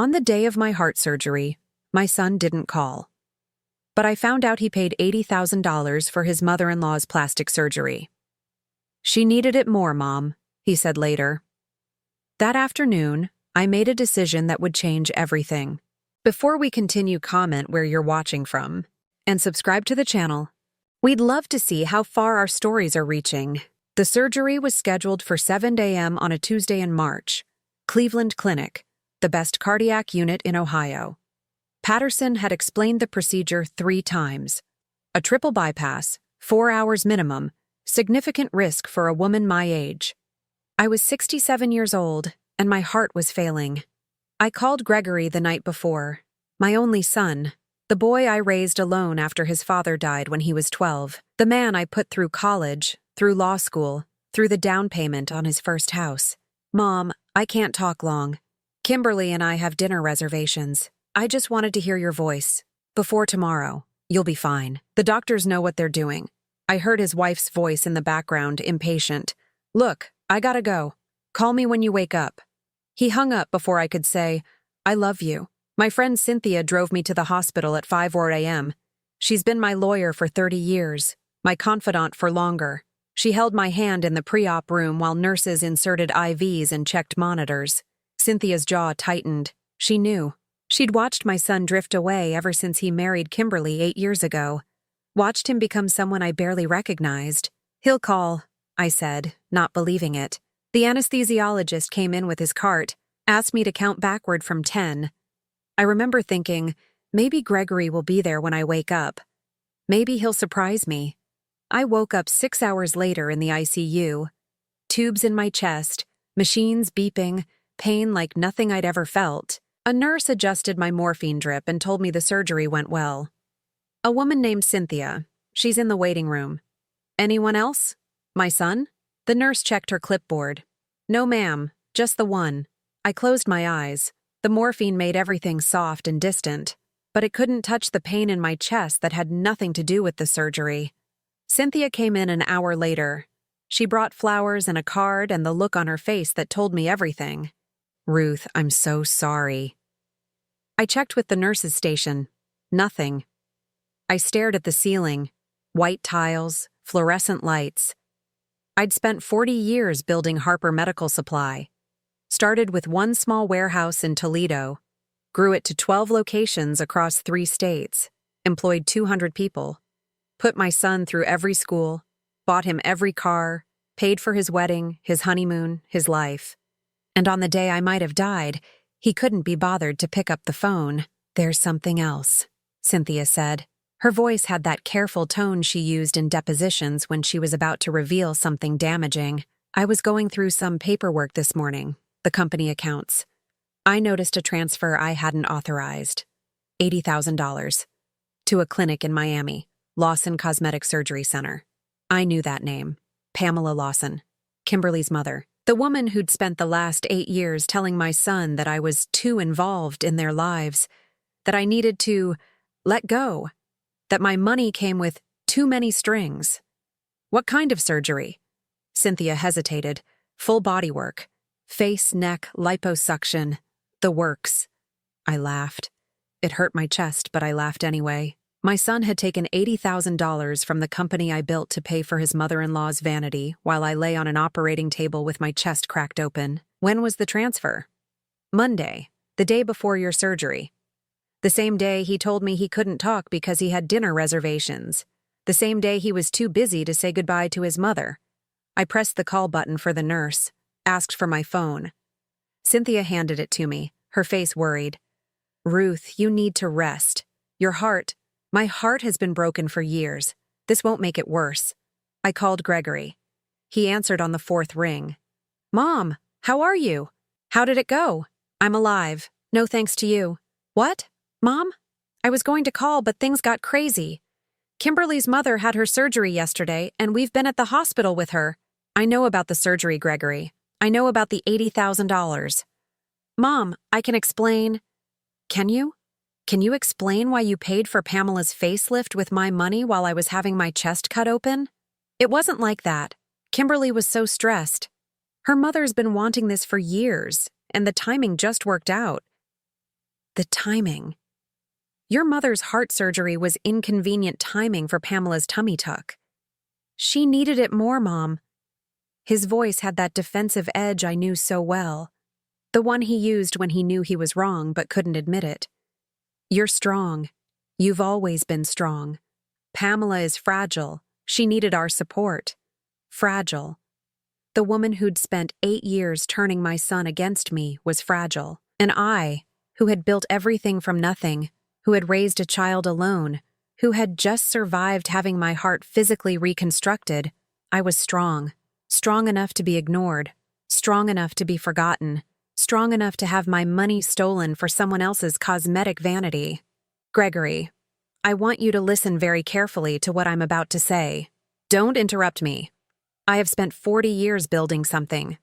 On the day of my heart surgery, my son didn't call. But I found out he paid $80,000 for his mother-in-law's plastic surgery. "She needed it more, Mom," he said later. That afternoon, I made a decision that would change everything. Before we continue, comment where you're watching from, and subscribe to the channel. We'd love to see how far our stories are reaching. The surgery was scheduled for 7 a.m. on a Tuesday in March. Cleveland Clinic, the best cardiac unit in Ohio. Patterson had explained the procedure 3 times. A triple bypass, 4 hours minimum, significant risk for a woman my age. I was 67 years old, and my heart was failing. I called Gregory the night before, my only son, the boy I raised alone after his father died when he was 12, the man I put through college, through law school, through the down payment on his first house. "Mom, I can't talk long. Kimberly and I have dinner reservations. I just wanted to hear your voice. Before tomorrow, you'll be fine. The doctors know what they're doing." I heard his wife's voice in the background, impatient. "Look, I gotta go. Call me when you wake up." He hung up before I could say, "I love you." My friend Cynthia drove me to the hospital at 5 a.m. She's been my lawyer for 30 years, my confidant for longer. She held my hand in the pre-op room while nurses inserted IVs and checked monitors. Cynthia's jaw tightened. She knew. She'd watched my son drift away ever since he married Kimberly 8 years ago. Watched him become someone I barely recognized. "He'll call," I said, not believing it. The anesthesiologist came in with his cart, asked me to count backward from 10. I remember thinking, maybe Gregory will be there when I wake up. Maybe he'll surprise me. I woke up 6 hours later in the ICU. Tubes in my chest, machines beeping, pain like nothing I'd ever felt. A nurse adjusted my morphine drip and told me the surgery went well. "A woman named Cynthia. She's in the waiting room." "Anyone else? My son?" The nurse checked her clipboard. "No, ma'am, just the one." I closed my eyes. The morphine made everything soft and distant, but it couldn't touch the pain in my chest that had nothing to do with the surgery. Cynthia came in an hour later. She brought flowers and a card and the look on her face that told me everything. "Ruth, I'm so sorry." I checked with the nurse's station. Nothing. I stared at the ceiling. White tiles, fluorescent lights. I'd spent 40 years building Harper Medical Supply. Started with one small warehouse in Toledo. Grew it to 12 locations across 3 states. Employed 200 people. Put my son through every school. Bought him every car. Paid for his wedding, his honeymoon, his life. And on the day I might have died, he couldn't be bothered to pick up the phone. "There's something else," Cynthia said. Her voice had that careful tone she used in depositions when she was about to reveal something damaging. "I was going through some paperwork this morning, the company accounts. I noticed a transfer I hadn't authorized. $80,000. To a clinic in Miami, Lawson Cosmetic Surgery Center. I knew that name. Pamela Lawson, Kimberly's mother. The woman who'd spent the last 8 years telling my son that I was too involved in their lives, that I needed to let go, that my money came with too many strings. What kind of surgery?" Cynthia hesitated. "Full body work. Face, neck, liposuction. The works." I laughed. It hurt my chest, but I laughed anyway. My son had taken $80,000 from the company I built to pay for his mother-in-law's vanity while I lay on an operating table with my chest cracked open. "When was the transfer?" "Monday, the day before your surgery. The same day he told me he couldn't talk because he had dinner reservations. The same day he was too busy to say goodbye to his mother." I pressed the call button for the nurse, asked for my phone. Cynthia handed it to me, her face worried. "Ruth, you need to rest. My heart has been broken for years. This won't make it worse." I called Gregory. He answered on the 4th ring. "Mom, how are you? How did it go?" "I'm alive. No thanks to you." "What? Mom? I was going to call, but things got crazy. Kimberly's mother had her surgery yesterday, and we've been at the hospital with her." "I know about the surgery, Gregory. I know about the $80,000. "Mom, I can explain." "Can you? Can you explain why you paid for Pamela's facelift with my money while I was having my chest cut open?" "It wasn't like that. Kimberly was so stressed. Her mother's been wanting this for years, and the timing just worked out." The timing. Your mother's heart surgery was inconvenient timing for Pamela's tummy tuck. She needed it more, Mom. His voice had that defensive edge I knew so well. The one he used when he knew he was wrong but couldn't admit it. You're strong. You've always been strong. Pamela is fragile. She needed our support. Fragile. The woman who'd spent 8 years turning my son against me was fragile. And I, who had built everything from nothing, who had raised a child alone, who had just survived having my heart physically reconstructed, I was strong. Strong enough to be ignored. Strong enough to be forgotten. Strong enough to have my money stolen for someone else's cosmetic vanity. Gregory, I want you to listen very carefully to what I'm about to say. Don't interrupt me. I have spent 40 years building something.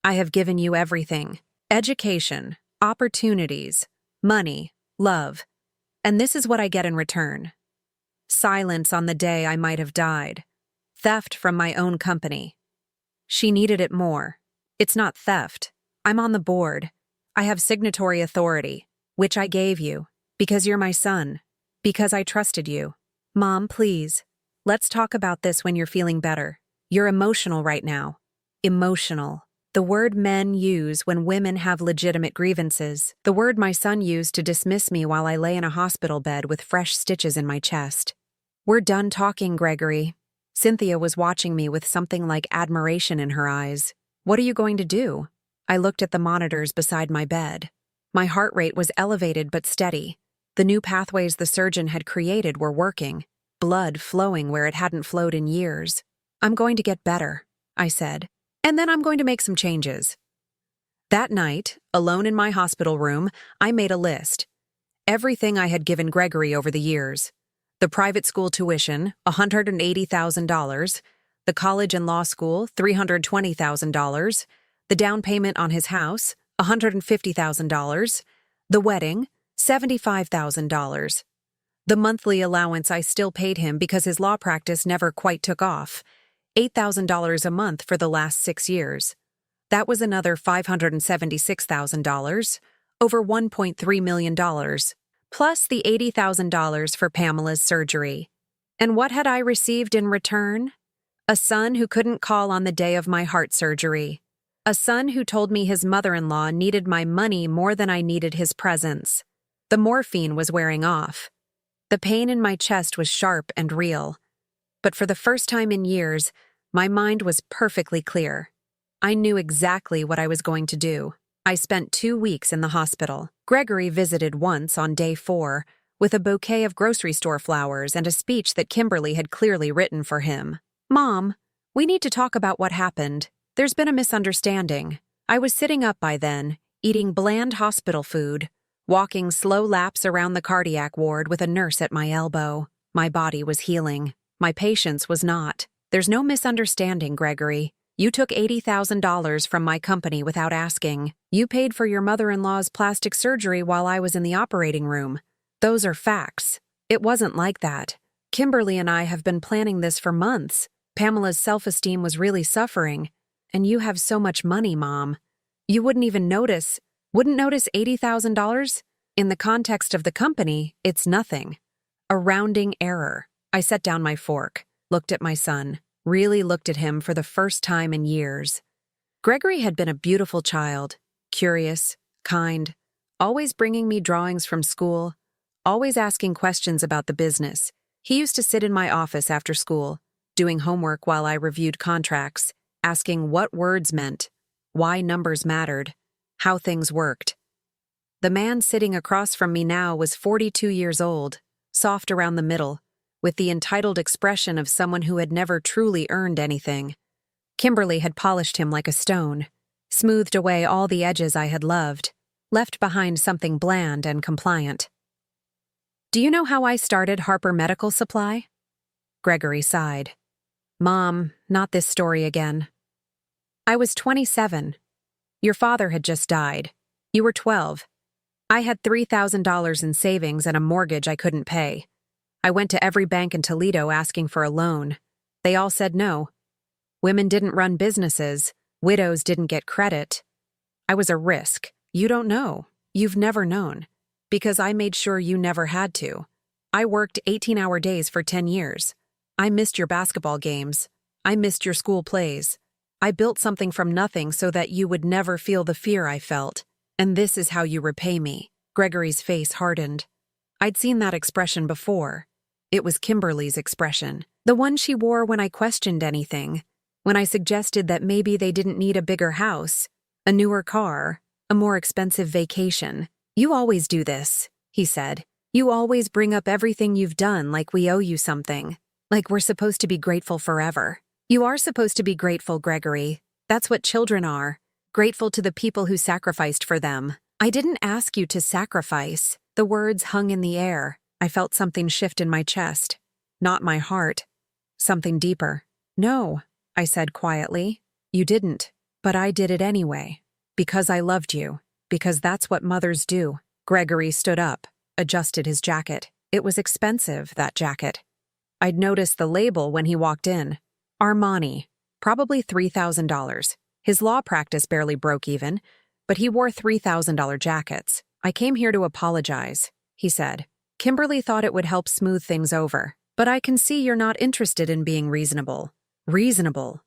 I have given you everything. Education, opportunities, money, love. And this is what I get in return. Silence on the day I might have died. Theft from my own company. She needed it more. It's not theft. I'm on the board. I have signatory authority, which I gave you, because you're my son, because I trusted you. Mom, please, let's talk about this when you're feeling better. You're emotional right now. Emotional. The word men use when women have legitimate grievances. The word my son used to dismiss me while I lay in a hospital bed with fresh stitches in my chest. We're done talking, Gregory. Cynthia was watching me with something like admiration in her eyes. What are you going to do? I looked at the monitors beside my bed. My heart rate was elevated but steady. The new pathways the surgeon had created were working, blood flowing where it hadn't flowed in years. I'm going to get better, I said, and then I'm going to make some changes. That night, alone in my hospital room, I made a list. Everything I had given Gregory over the years. The private school tuition, $180,000. The college and law school, $320,000. The down payment on his house, $150,000. The wedding, $75,000. The monthly allowance I still paid him because his law practice never quite took off, $8,000 a month for the last 6 years. That was another $576,000, over $1.3 million, plus the $80,000 for Pamela's surgery. And what had I received in return? A son who couldn't call on the day of my heart surgery. A son who told me his mother-in-law needed my money more than I needed his presence. The morphine was wearing off. The pain in my chest was sharp and real. But for the first time in years, my mind was perfectly clear. I knew exactly what I was going to do. I spent 2 weeks in the hospital. Gregory visited once on day 4 with a bouquet of grocery store flowers and a speech that Kimberly had clearly written for him. Mom, we need to talk about what happened. There's been a misunderstanding. I was sitting up by then, eating bland hospital food, walking slow laps around the cardiac ward with a nurse at my elbow. My body was healing. My patience was not. There's no misunderstanding, Gregory. You took $80,000 from my company without asking. You paid for your mother-in-law's plastic surgery while I was in the operating room. Those are facts. It wasn't like that. Kimberly and I have been planning this for months. Pamela's self-esteem was really suffering. And you have so much money, Mom. You wouldn't even notice. Wouldn't notice $80,000? In the context of the company, it's nothing. A rounding error. I set down my fork, looked at my son, really looked at him for the first time in years. Gregory had been a beautiful child, curious, kind, always bringing me drawings from school, always asking questions about the business. He used to sit in my office after school, doing homework while I reviewed contracts, asking what words meant, why numbers mattered, how things worked. The man sitting across from me now was 42 years old, soft around the middle, with the entitled expression of someone who had never truly earned anything. Kimberly had polished him like a stone, smoothed away all the edges I had loved, left behind something bland and compliant. Do you know how I started Harper Medical Supply? Gregory sighed. Mom, not this story again. I was 27. Your father had just died. You were 12. I had $3,000 in savings and a mortgage I couldn't pay. I went to every bank in Toledo asking for a loan. They all said no. Women didn't run businesses. Widows didn't get credit. I was a risk. You don't know. You've never known. Because I made sure you never had to. I worked 18-hour days for 10 years. I missed your basketball games. I missed your school plays. I built something from nothing so that you would never feel the fear I felt. And this is how you repay me. Gregory's face hardened. I'd seen that expression before. It was Kimberly's expression. The one she wore when I questioned anything. When I suggested that maybe they didn't need a bigger house, a newer car, a more expensive vacation. You always do this, he said. You always bring up everything you've done like we owe you something. Like we're supposed to be grateful forever. You are supposed to be grateful, Gregory. That's what children are. Grateful to the people who sacrificed for them. I didn't ask you to sacrifice. The words hung in the air. I felt something shift in my chest. Not my heart. Something deeper. No, I said quietly. You didn't. But I did it anyway. Because I loved you. Because that's what mothers do. Gregory stood up, adjusted his jacket. It was expensive, that jacket. I'd noticed the label when he walked in. Armani. Probably $3,000. His law practice barely broke even, but he wore $3,000 jackets. I came here to apologize, he said. Kimberly thought it would help smooth things over. But I can see you're not interested in being reasonable. Reasonable.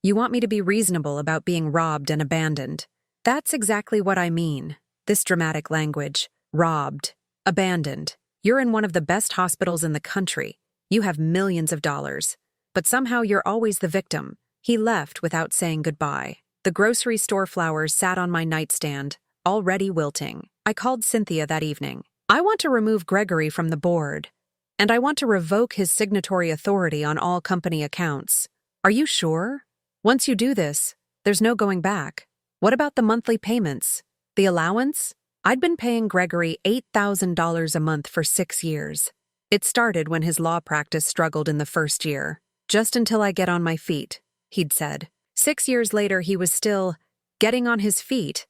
You want me to be reasonable about being robbed and abandoned. That's exactly what I mean. This dramatic language. Robbed. Abandoned. You're in one of the best hospitals in the country. You have millions of dollars. But somehow you're always the victim. He left without saying goodbye. The grocery store flowers sat on my nightstand, already wilting. I called Cynthia that evening. I want to remove Gregory from the board. And I want to revoke his signatory authority on all company accounts. Are you sure? Once you do this, there's no going back. What about the monthly payments? The allowance? I'd been paying Gregory $8,000 a month for 6 years. It started when his law practice struggled in the first year. Just until I get on my feet, he'd said. 6 years later, he was still getting on his feet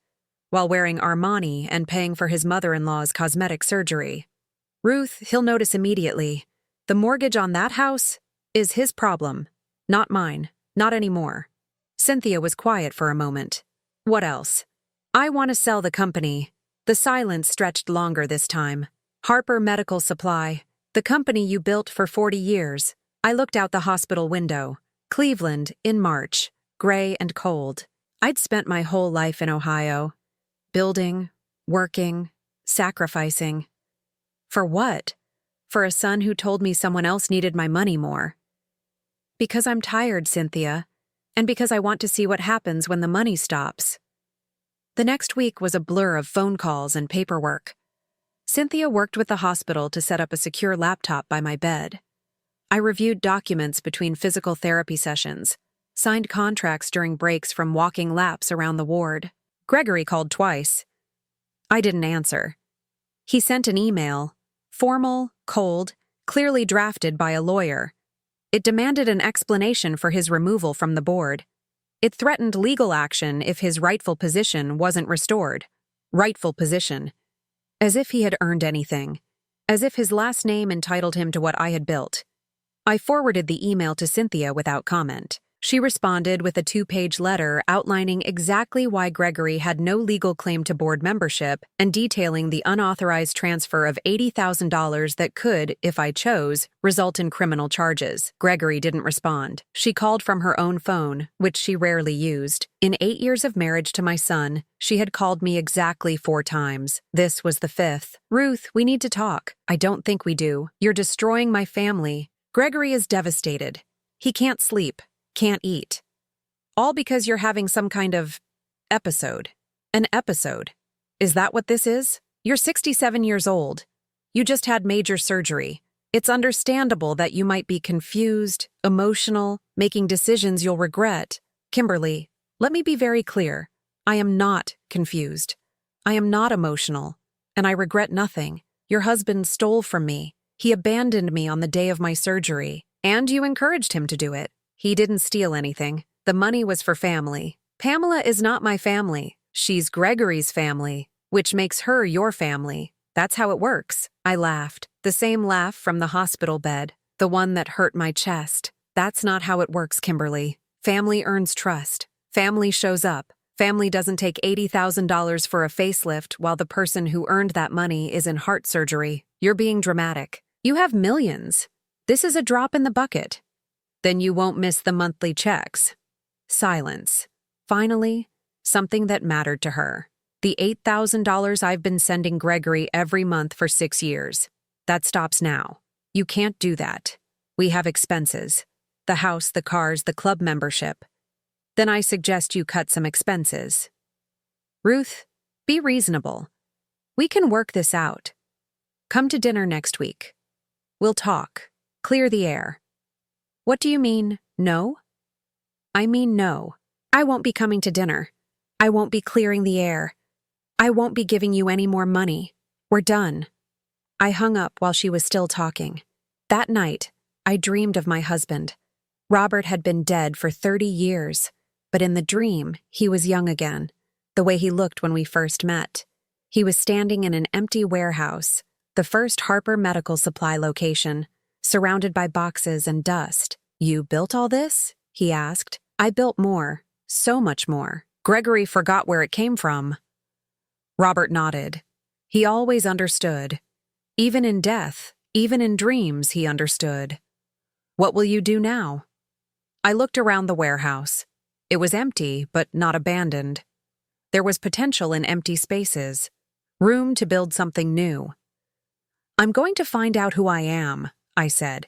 while wearing Armani and paying for his mother-in-law's cosmetic surgery. Ruth, he'll notice immediately. The mortgage on that house is his problem, not mine, not anymore. Cynthia was quiet for a moment. What else? I want to sell the company. The silence stretched longer this time. Harper Medical Supply, the company you built for 40 years. I looked out the hospital window. Cleveland, in March, gray and cold. I'd spent my whole life in Ohio. Building, working, sacrificing. For what? For a son who told me someone else needed my money more. Because I'm tired, Cynthia, and because I want to see what happens when the money stops. The next week was a blur of phone calls and paperwork. Cynthia worked with the hospital to set up a secure laptop by my bed. I reviewed documents between physical therapy sessions, signed contracts during breaks from walking laps around the ward. Gregory called twice. I didn't answer. He sent an email, formal, cold, clearly drafted by a lawyer. It demanded an explanation for his removal from the board. It threatened legal action if his rightful position wasn't restored. Rightful position. As if he had earned anything. As if his last name entitled him to what I had built. I forwarded the email to Cynthia without comment. She responded with a 2-page letter outlining exactly why Gregory had no legal claim to board membership and detailing the unauthorized transfer of $80,000 that could, if I chose, result in criminal charges. Gregory didn't respond. She called from her own phone, which she rarely used. In 8 years of marriage to my son, she had called me exactly 4 times. This was the 5th. Ruth, we need to talk. I don't think we do. You're destroying my family. Gregory is devastated. He can't sleep. Can't eat. All because you're having some kind of episode. An episode. Is that what this is? You're 67 years old. You just had major surgery. It's understandable that you might be confused, emotional, making decisions you'll regret. Kimberly, let me be very clear. I am not confused. I am not emotional. And I regret nothing. Your husband stole from me. He abandoned me on the day of my surgery. And you encouraged him to do it. He didn't steal anything. The money was for family. Pamela is not my family. She's Gregory's family, which makes her your family. That's how it works. I laughed. The same laugh from the hospital bed. The one that hurt my chest. That's not how it works, Kimberly. Family earns trust. Family shows up. Family doesn't take $80,000 for a facelift while the person who earned that money is in heart surgery. You're being dramatic. You have millions. This is a drop in the bucket. Then you won't miss the monthly checks. Silence. Finally, something that mattered to her. The $8,000 I've been sending Gregory every month for 6 years. That stops now. You can't do that. We have expenses. The house, the cars, the club membership. Then I suggest you cut some expenses. Ruth, be reasonable. We can work this out. Come to dinner next week. We'll talk. Clear the air. What do you mean, no? I mean no. I won't be coming to dinner. I won't be clearing the air. I won't be giving you any more money. We're done. I hung up while she was still talking. That night, I dreamed of my husband. Robert had been dead for 30 years, but in the dream, he was young again, the way he looked when we first met. He was standing in an empty warehouse, the first Harper medical supply location, surrounded by boxes and dust. You built all this? He asked. I built more, so much more. Gregory forgot where it came from. Robert nodded. He always understood. Even in death, even in dreams, he understood. What will you do now? I looked around the warehouse. It was empty, but not abandoned. There was potential in empty spaces, room to build something new. I'm going to find out who I am, I said,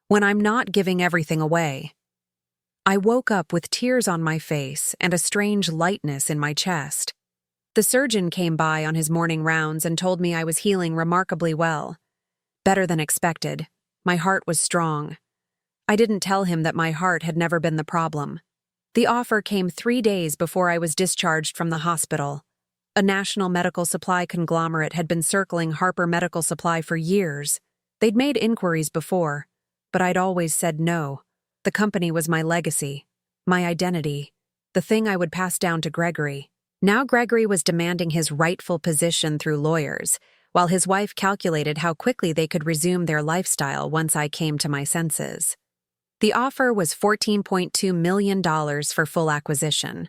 when I'm not giving everything away. I woke up with tears on my face and a strange lightness in my chest. The surgeon came by on his morning rounds and told me I was healing remarkably well. Better than expected. My heart was strong. I didn't tell him that my heart had never been the problem. The offer came 3 days before I was discharged from the hospital. A national medical supply conglomerate had been circling Harper Medical Supply for years. They'd made inquiries before, but I'd always said no. The company was my legacy, my identity, the thing I would pass down to Gregory. Now Gregory was demanding his rightful position through lawyers, while his wife calculated how quickly they could resume their lifestyle once I came to my senses. The offer was $14.2 million for full acquisition.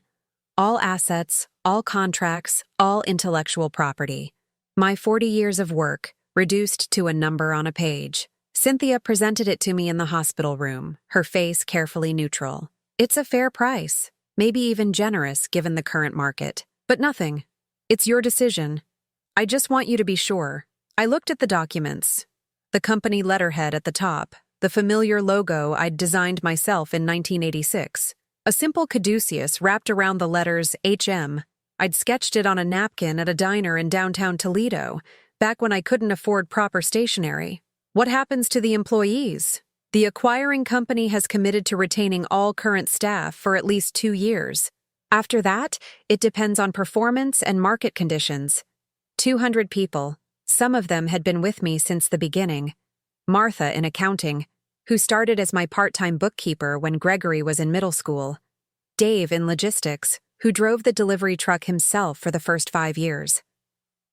All assets, all contracts, all intellectual property. My 40 years of work, reduced to a number on a page. Cynthia presented it to me in the hospital room, her face carefully neutral. It's a fair price, maybe even generous given the current market. But nothing. It's your decision. I just want you to be sure. I looked at the documents. The company letterhead at the top, the familiar logo I'd designed myself in 1986. A simple caduceus wrapped around the letters HM. I'd sketched it on a napkin at a diner in downtown Toledo, back when I couldn't afford proper stationery. What happens to the employees? The acquiring company has committed to retaining all current staff for at least 2 years. After that, it depends on performance and market conditions. 200 people. Some of them had been with me since the beginning. Martha in accounting, who started as my part-time bookkeeper when Gregory was in middle school. Dave in logistics, who drove the delivery truck himself for the first 5 years.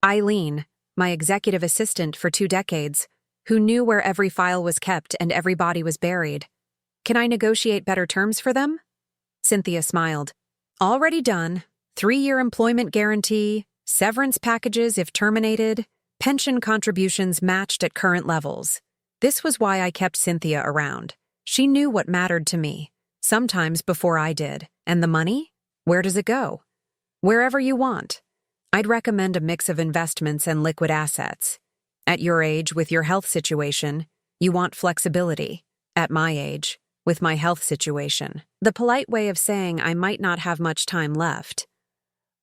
Eileen, my executive assistant for 2 decades, who knew where every file was kept and every body was buried. Can I negotiate better terms for them? Cynthia smiled. Already done. 3-year employment guarantee, severance packages if terminated, pension contributions matched at current levels. This was why I kept Cynthia around. She knew what mattered to me, sometimes before I did. And the money? Where does it go? Wherever you want. I'd recommend a mix of investments and liquid assets. At your age, with your health situation, you want flexibility. At my age, with my health situation. The polite way of saying I might not have much time left.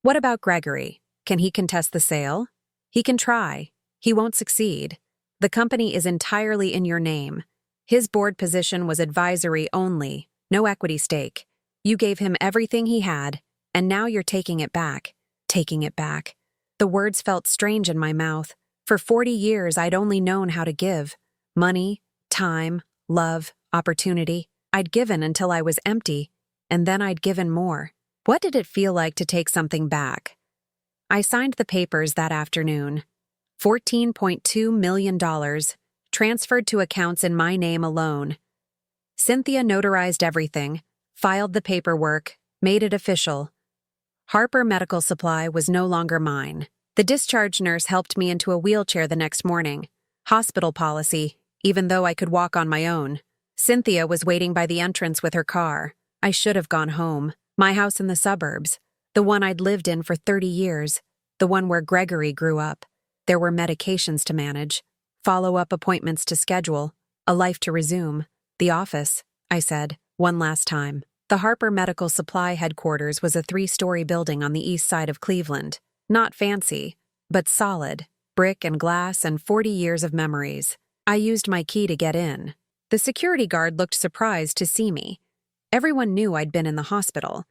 What about Gregory? Can he contest the sale? He can try. He won't succeed. The company is entirely in your name. His board position was advisory only, no equity stake. You gave him everything he had, and now you're taking it back. Taking it back. The words felt strange in my mouth. For 40 years, I'd only known how to give. Money, time, love, opportunity. I'd given until I was empty, and then I'd given more. What did it feel like to take something back? I signed the papers that afternoon. $14.2 million, transferred to accounts in my name alone. Cynthia notarized everything, filed the paperwork, made it official. Harper Medical Supply was no longer mine. The discharge nurse helped me into a wheelchair the next morning. Hospital policy, even though I could walk on my own. Cynthia was waiting by the entrance with her car. I should have gone home. My house in the suburbs. The one I'd lived in for 30 years. The one where Gregory grew up. There were medications to manage. Follow-up appointments to schedule. A life to resume. The office, I said, one last time. The Harper Medical Supply headquarters was a 3-story building on the east side of Cleveland. Not fancy, but solid. Brick and glass and 40 years of memories. I used my key to get in. The security guard looked surprised to see me. Everyone knew I'd been in the hospital.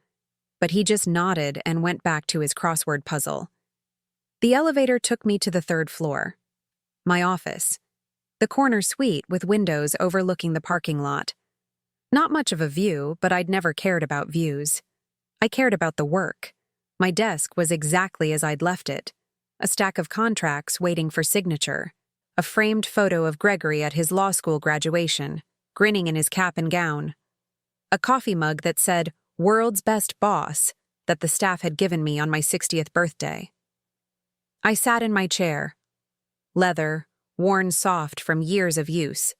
But he just nodded and went back to his crossword puzzle. The elevator took me to the 3rd floor. My office. The corner suite with windows overlooking the parking lot. Not much of a view, but I'd never cared about views. I cared about the work. My desk was exactly as I'd left it. A stack of contracts waiting for signature. A framed photo of Gregory at his law school graduation, grinning in his cap and gown. A coffee mug that said, "World's Best Boss," that the staff had given me on my 60th birthday. I sat in my chair. Leather, worn soft from years of use.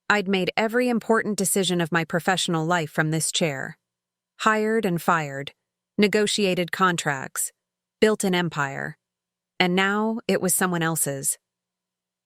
I'd made every important decision of my professional life from this chair. Hired and fired. Negotiated contracts. Built an empire. And now it was someone else's.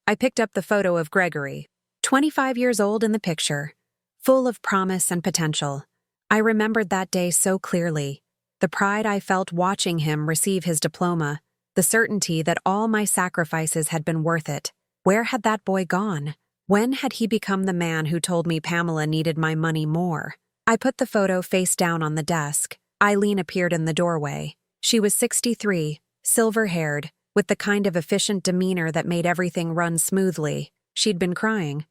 I picked up the photo of Gregory, 25 years old in the picture, full of promise and potential. I remembered that day so clearly. The pride I felt watching him receive his diploma, the certainty that all my sacrifices had been worth it. Where had that boy gone? When had he become the man who told me Pamela needed my money more? I put the photo face down on the desk. Eileen appeared in the doorway. She was 63, silver-haired, with the kind of efficient demeanor that made everything run smoothly. She'd been crying.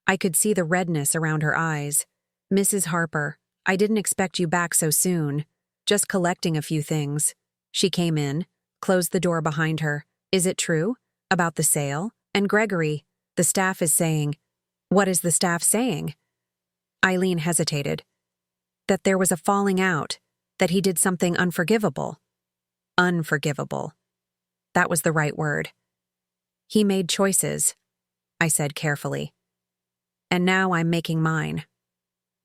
I could see the redness around her eyes. "Mrs. Harper, I didn't expect you back so soon. Just collecting a few things." She came in, closed the door behind her. "Is it true? About the sale? And Gregory? The staff is saying..." "What is the staff saying?" Eileen hesitated. "That there was a falling out. That he did something unforgivable." Unforgivable. That was the right word. "He made choices," I said carefully. "And now I'm making mine."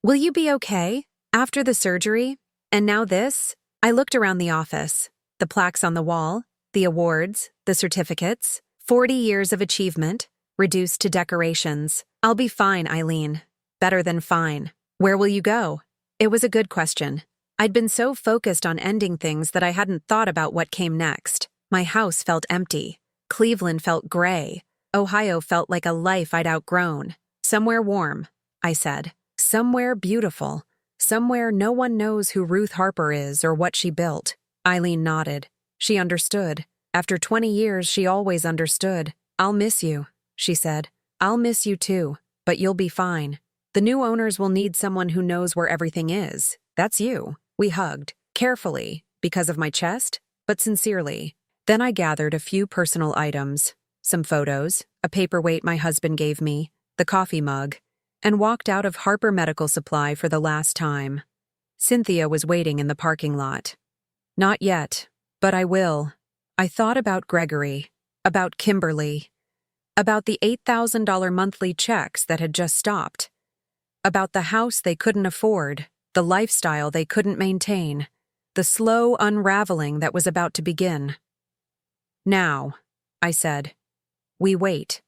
"Will you be okay? After the surgery? And now this?" I looked around the office. The plaques on the wall, the awards, the certificates, 40 years of achievement, reduced to decorations. "I'll be fine, Eileen. Better than fine." "Where will you go?" It was a good question. I'd been so focused on ending things that I hadn't thought about what came next. My house felt empty. Cleveland felt gray. Ohio felt like a life I'd outgrown. "Somewhere warm," I said. "Somewhere beautiful. Somewhere no one knows who Ruth Harper is or what she built." Eileen nodded. She understood. After 20 years, she always understood. "I'll miss you," she said. "I'll miss you too, but you'll be fine. The new owners will need someone who knows where everything is. That's you." We hugged, carefully, because of my chest, but sincerely. Then I gathered a few personal items, some photos, a paperweight my husband gave me, the coffee mug, and walked out of Harper Medical Supply for the last time. Cynthia was waiting in the parking lot. "Not yet, but I will." I thought about Gregory, about Kimberly, about the $8,000 monthly checks that had just stopped, about the house they couldn't afford, the lifestyle they couldn't maintain, the slow unraveling that was about to begin. "Now," I said, "we wait."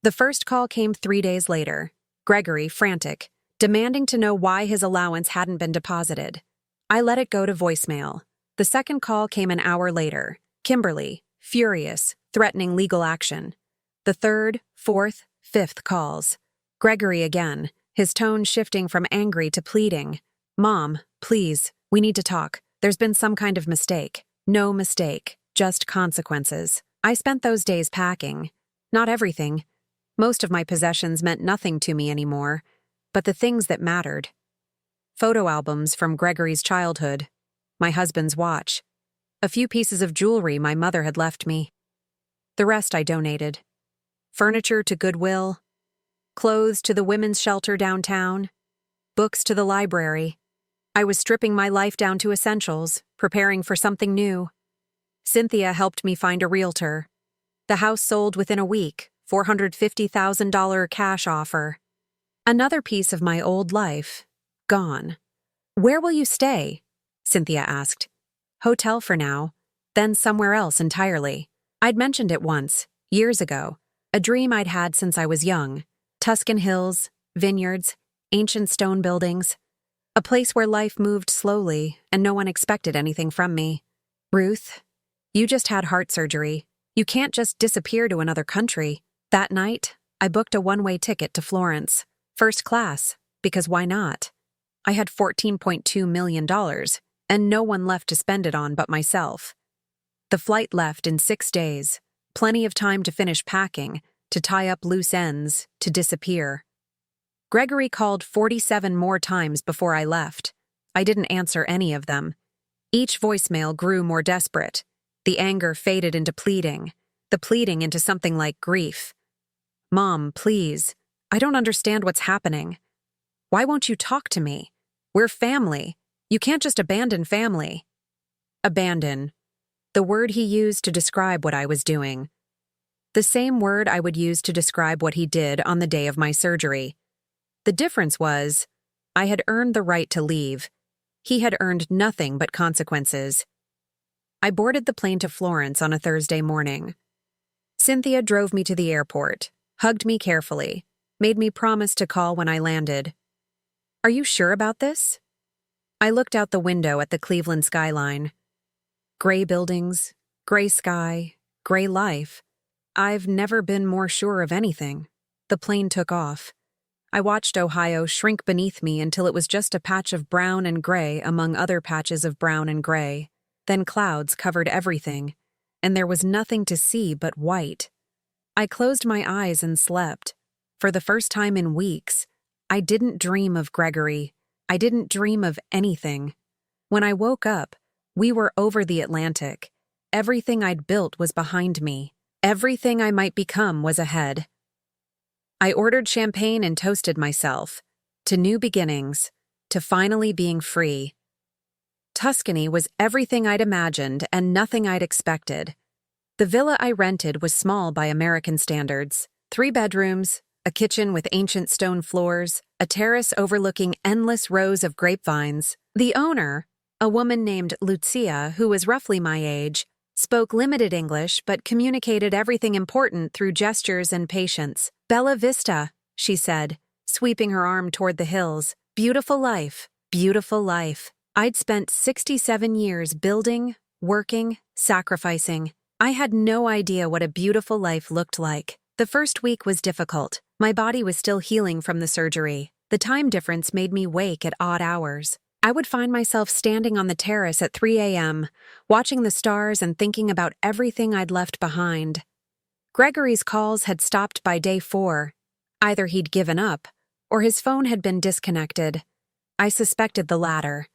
The first call came 3 days later. Gregory, frantic, demanding to know why his allowance hadn't been deposited. I let it go to voicemail. The second call came an hour later. Kimberly, furious, threatening legal action. The third, fourth, fifth calls. Gregory again, his tone shifting from angry to pleading. "Mom, please, we need to talk. There's been some kind of mistake." No mistake, just consequences. I spent those days packing. Not everything. Most of my possessions meant nothing to me anymore, but the things that mattered. Photo albums from Gregory's childhood, my husband's watch, a few pieces of jewelry my mother had left me. The rest I donated. Furniture to Goodwill, clothes to the women's shelter downtown, books to the library. I was stripping my life down to essentials, preparing for something new. Cynthia helped me find a realtor. The house sold within a week, $450,000 cash offer. Another piece of my old life, gone. "Where will you stay?" Cynthia asked. "Hotel for now, then somewhere else entirely." I'd mentioned it once, years ago, a dream I'd had since I was young. Tuscan hills, vineyards, ancient stone buildings. A place where life moved slowly and no one expected anything from me. "Ruth, you just had heart surgery. You can't just disappear to another country." That night, I booked a one-way ticket to Florence, first class, because why not? I had $14.2 million, and no one left to spend it on but myself. The flight left in 6 days, plenty of time to finish packing, to tie up loose ends, to disappear. Gregory called 47 more times before I left. I didn't answer any of them. Each voicemail grew more desperate. The anger faded into pleading, the pleading into something like grief. "Mom, please. I don't understand what's happening. Why won't you talk to me? We're family. You can't just abandon family." Abandon. The word he used to describe what I was doing. The same word I would use to describe what he did on the day of my surgery. The difference was, I had earned the right to leave. He had earned nothing but consequences. I boarded the plane to Florence on a Thursday morning. Cynthia drove me to the airport, hugged me carefully, made me promise to call when I landed. "Are you sure about this?" I looked out the window at the Cleveland skyline. Gray buildings, gray sky, gray life. I've never been more sure of anything. The plane took off. I watched Ohio shrink beneath me until it was just a patch of brown and gray among other patches of brown and gray. Then clouds covered everything, and there was nothing to see but white. I closed my eyes and slept. For the first time in weeks, I didn't dream of Gregory. I didn't dream of anything. When I woke up, we were over the Atlantic. Everything I'd built was behind me. Everything I might become was ahead. I ordered champagne and toasted myself to new beginnings, to finally being free. Tuscany was everything I'd imagined and nothing I'd expected. The villa I rented was small by American standards. 3 bedrooms, a kitchen with ancient stone floors, a terrace overlooking endless rows of grapevines. The owner, a woman named Lucia, who was roughly my age, spoke limited English but communicated everything important through gestures and patience. "Bella Vista," she said, sweeping her arm toward the hills. "Beautiful life, beautiful life." I'd spent 67 years building, working, sacrificing. I had no idea what a beautiful life looked like. The first week was difficult. My body was still healing from the surgery. The time difference made me wake at odd hours. I would find myself standing on the terrace at 3 a.m., watching the stars and thinking about everything I'd left behind. Gregory's calls had stopped by day 4. Either he'd given up, or his phone had been disconnected. I suspected the latter.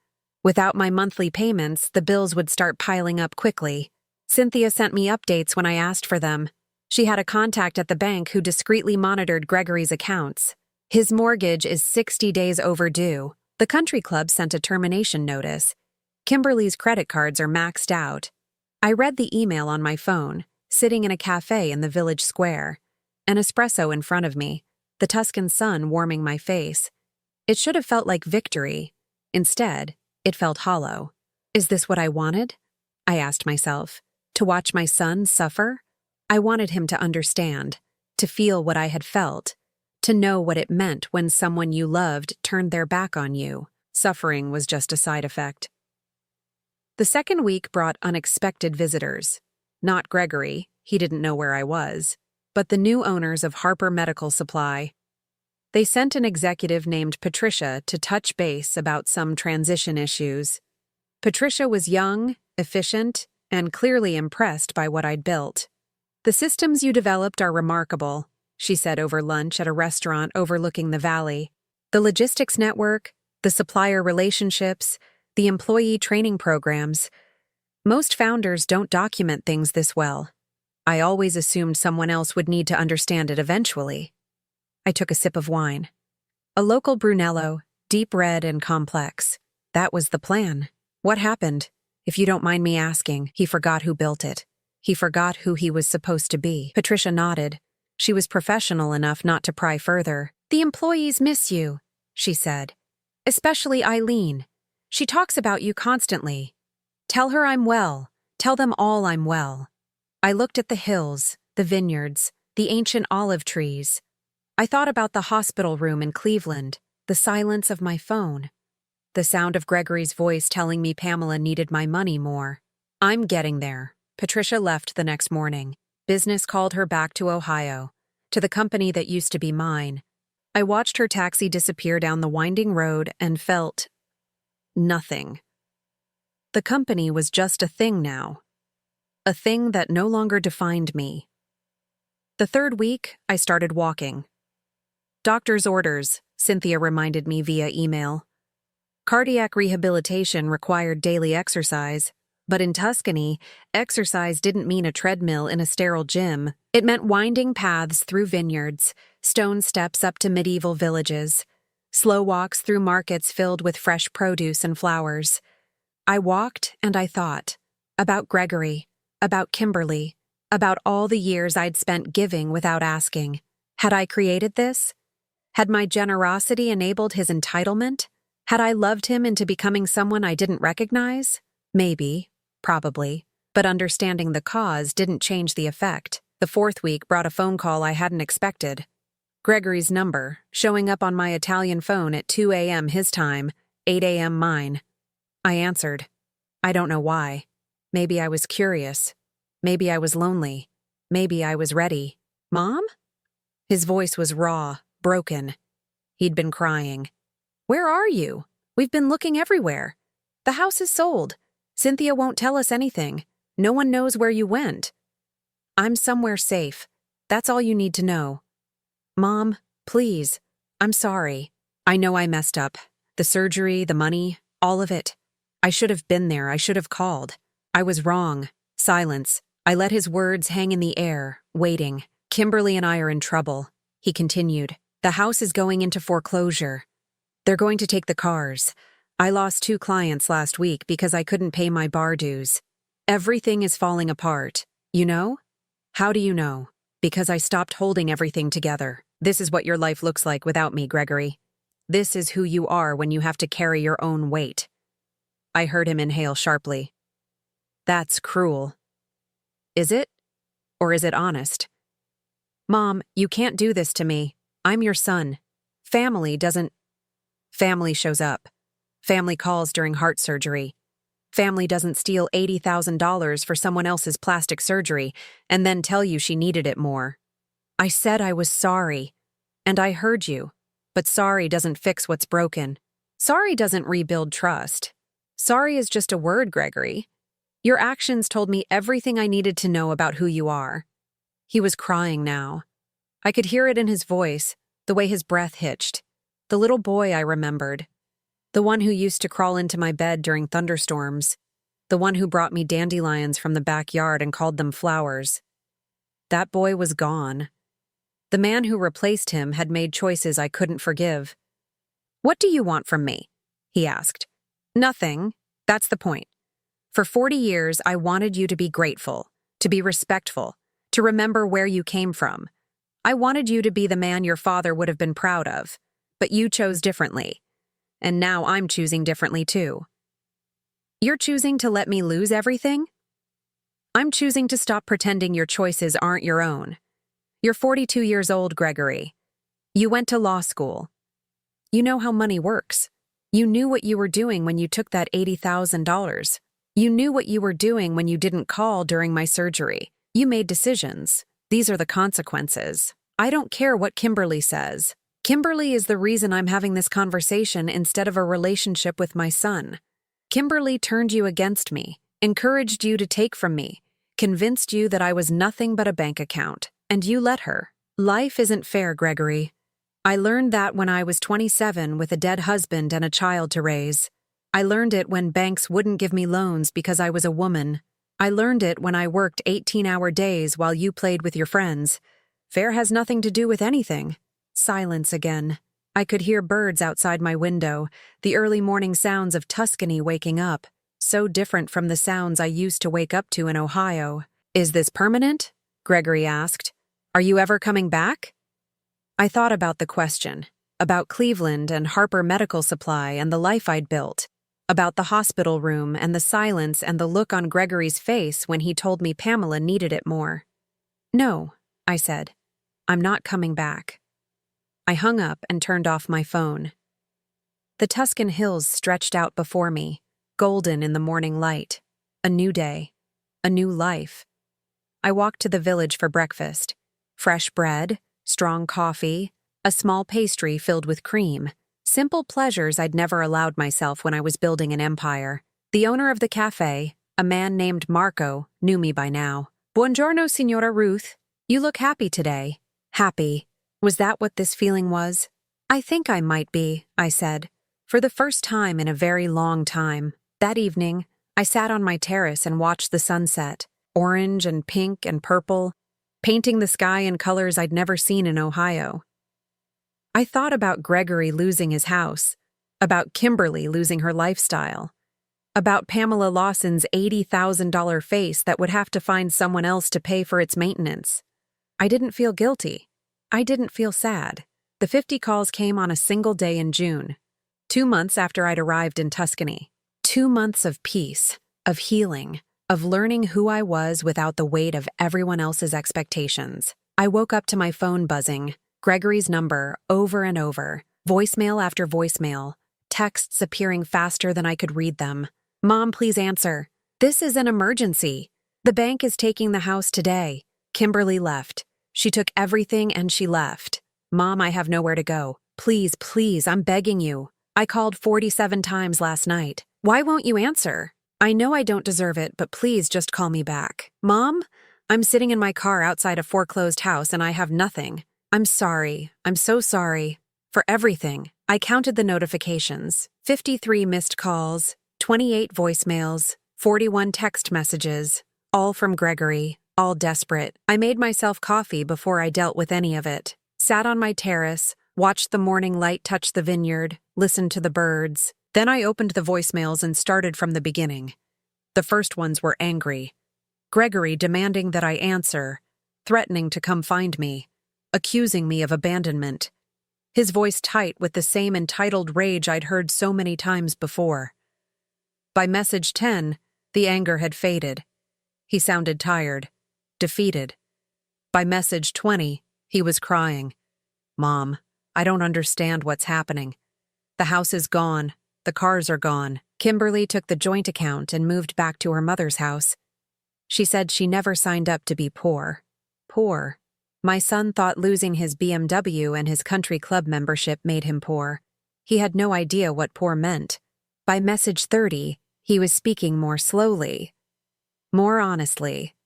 Without my monthly payments, the bills would start piling up quickly. Cynthia sent me updates when I asked for them. She had a contact at the bank who discreetly monitored Gregory's accounts. "His mortgage is 60 days overdue." The country club sent a termination notice. "Kimberly's credit cards are maxed out." I read the email on my phone, sitting in a cafe in the village square. An espresso in front of me, the Tuscan sun warming my face. It should have felt like victory. Instead, it felt hollow. Is this what I wanted? I asked myself. To watch my son suffer? I wanted him to understand, to feel what I had felt, to know what it meant when someone you loved turned their back on you. Suffering was just a side effect. The second week brought unexpected visitors. Not Gregory, he didn't know where I was, but the new owners of Harper Medical Supply. They sent an executive named Patricia to touch base about some transition issues. Patricia was young, efficient, and clearly impressed by what I'd built. "The systems you developed are remarkable," she said over lunch at a restaurant overlooking the valley. "The logistics network, the supplier relationships, the employee training programs. Most founders don't document things this well. I always assumed someone else would need to understand it eventually." I took a sip of wine. A local Brunello, deep red and complex. That was the plan. What happened? If you don't mind me asking, he forgot who built it. He forgot who he was supposed to be. Patricia nodded. She was professional enough not to pry further. The employees miss you, she said. Especially Eileen. She talks about you constantly. Tell her I'm well. Tell them all I'm well. I looked at the hills, the vineyards, the ancient olive trees. I thought about the hospital room in Cleveland, the silence of my phone, the sound of Gregory's voice telling me Pamela needed my money more. I'm getting there. Patricia left the next morning. Business called her back to Ohio, to the company that used to be mine. I watched her taxi disappear down the winding road and felt nothing. The company was just a thing now. A thing that no longer defined me. The third week, I started walking. Doctor's orders, Cynthia reminded me via email. Cardiac rehabilitation required daily exercise, but in Tuscany, exercise didn't mean a treadmill in a sterile gym. It meant winding paths through vineyards, stone steps up to medieval villages, slow walks through markets filled with fresh produce and flowers. I walked and I thought about Gregory, about Kimberly, about all the years I'd spent giving without asking. Had I created this? Had my generosity enabled his entitlement? Had I loved him into becoming someone I didn't recognize? Maybe, probably, but understanding the cause didn't change the effect. The fourth week brought a phone call I hadn't expected. Gregory's number, showing up on my Italian phone at 2 a.m. his time, 8 a.m. mine. I answered. I don't know why. Maybe I was curious. Maybe I was lonely. Maybe I was ready. Mom? His voice was raw, broken. He'd been crying. Where are you? We've been looking everywhere. The house is sold. Cynthia won't tell us anything. No one knows where you went. I'm somewhere safe. That's all you need to know. Mom, please. I'm sorry. I know I messed up. The surgery, the money, all of it. I should have been there. I should have called. I was wrong. Silence. I let his words hang in the air, waiting. Kimberly and I are in trouble. He continued. The house is going into foreclosure. They're going to take the cars. I lost 2 clients last week because I couldn't pay my bar dues. Everything is falling apart. You know? How do you know? Because I stopped holding everything together. This is what your life looks like without me, Gregory. This is who you are when you have to carry your own weight. I heard him inhale sharply. That's cruel. Is it? Or is it honest? Mom, you can't do this to me. I'm your son. Family shows up. Family calls during heart surgery. Family doesn't steal $80,000 for someone else's plastic surgery and then tell you she needed it more. I said I was sorry. And I heard you. But sorry doesn't fix what's broken. Sorry doesn't rebuild trust. Sorry is just a word, Gregory. Your actions told me everything I needed to know about who you are. He was crying now. I could hear it in his voice, the way his breath hitched. The little boy I remembered. The one who used to crawl into my bed during thunderstorms. The one who brought me dandelions from the backyard and called them flowers. That boy was gone. The man who replaced him had made choices I couldn't forgive. What do you want from me? He asked. Nothing. That's the point. For 40 years, I wanted you to be grateful, to be respectful, to remember where you came from. I wanted you to be the man your father would have been proud of, but you chose differently. And now I'm choosing differently too. You're choosing to let me lose everything? I'm choosing to stop pretending your choices aren't your own. You're 42 years old, Gregory. You went to law school. You know how money works. You knew what you were doing when you took that $80,000. You knew what you were doing when you didn't call during my surgery. You made decisions. These are the consequences. I don't care what Kimberly says. Kimberly is the reason I'm having this conversation instead of a relationship with my son. Kimberly turned you against me, encouraged you to take from me, convinced you that I was nothing but a bank account, and you let her. Life isn't fair, Gregory. I learned that when I was 27 with a dead husband and a child to raise. I learned it when banks wouldn't give me loans because I was a woman. I learned it when I worked 18-hour days while you played with your friends. Fair has nothing to do with anything. Silence again. I could hear birds outside my window, the early morning sounds of Tuscany waking up, so different from the sounds I used to wake up to in Ohio. "Is this permanent?" Gregory asked. "Are you ever coming back?" I thought about the question, about Cleveland and Harper Medical Supply and the life I'd built, about the hospital room and the silence and the look on Gregory's face when he told me Pamela needed it more. "No," I said. "I'm not coming back." I hung up and turned off my phone. The Tuscan hills stretched out before me, golden in the morning light. A new day. A new life. I walked to the village for breakfast. Fresh bread, strong coffee, a small pastry filled with cream. Simple pleasures I'd never allowed myself when I was building an empire. The owner of the cafe, a man named Marco, knew me by now. "Buongiorno, Signora Ruth. You look happy today." Happy. Was that what this feeling was? "I think I might be," I said, for the first time in a very long time. That evening, I sat on my terrace and watched the sunset, orange and pink and purple, painting the sky in colors I'd never seen in Ohio. I thought about Gregory losing his house, about Kimberly losing her lifestyle, about Pamela Lawson's $80,000 face that would have to find someone else to pay for its maintenance. I didn't feel guilty. I didn't feel sad. The 50 calls came on a single day in June, 2 months after I'd arrived in Tuscany. 2 months of peace, of healing, of learning who I was without the weight of everyone else's expectations. I woke up to my phone buzzing, Gregory's number over and over, voicemail after voicemail, texts appearing faster than I could read them. "Mom, please answer. This is an emergency. The bank is taking the house today." Kimberly left. She took everything and she left. "Mom, I have nowhere to go. Please, please, I'm begging you. I called 47 times last night. Why won't you answer? I know I don't deserve it, but please just call me back. Mom, I'm sitting in my car outside a foreclosed house and I have nothing. I'm sorry. I'm so sorry. For everything." I counted the notifications. 53 missed calls, 28 voicemails, 41 text messages, all from Gregory. All desperate. I made myself coffee before I dealt with any of it. Sat on my terrace, watched the morning light touch the vineyard, listened to the birds. Then I opened the voicemails and started from the beginning. The first ones were angry. Gregory demanding that I answer, threatening to come find me, accusing me of abandonment. His voice tight with the same entitled rage I'd heard so many times before. By message 10, the anger had faded. He sounded tired. Defeated. By message 20, he was crying. "Mom, I don't understand what's happening. The house is gone. The cars are gone." Kimberly took the joint account and moved back to her mother's house. She said she never signed up to be poor. Poor. My son thought losing his BMW and his country club membership made him poor. He had no idea what poor meant. By message 30, he was speaking more slowly, more honestly.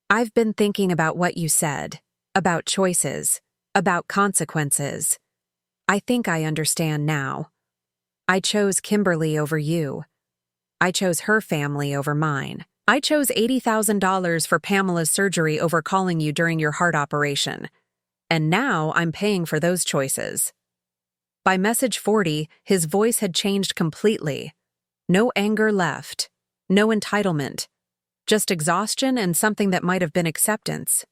"I've been thinking about what you said, about choices, about consequences. I think I understand now. I chose Kimberly over you. I chose her family over mine. I chose $80,000 for Pamela's surgery over calling you during your heart operation. And now I'm paying for those choices." By message 40, his voice had changed completely. No anger left. No entitlement. Just exhaustion and something that might have been acceptance.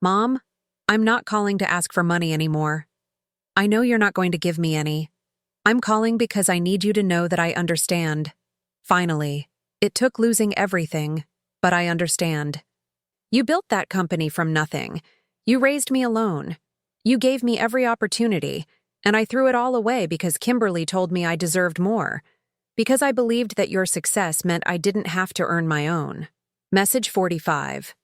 "Mom, I'm not calling to ask for money anymore. I know you're not going to give me any. I'm calling because I need you to know that I understand. Finally, it took losing everything, but I understand. You built that company from nothing. You raised me alone. You gave me every opportunity, and I threw it all away because Kimberly told me I deserved more. Because I believed that your success meant I didn't have to earn my own." Message 45.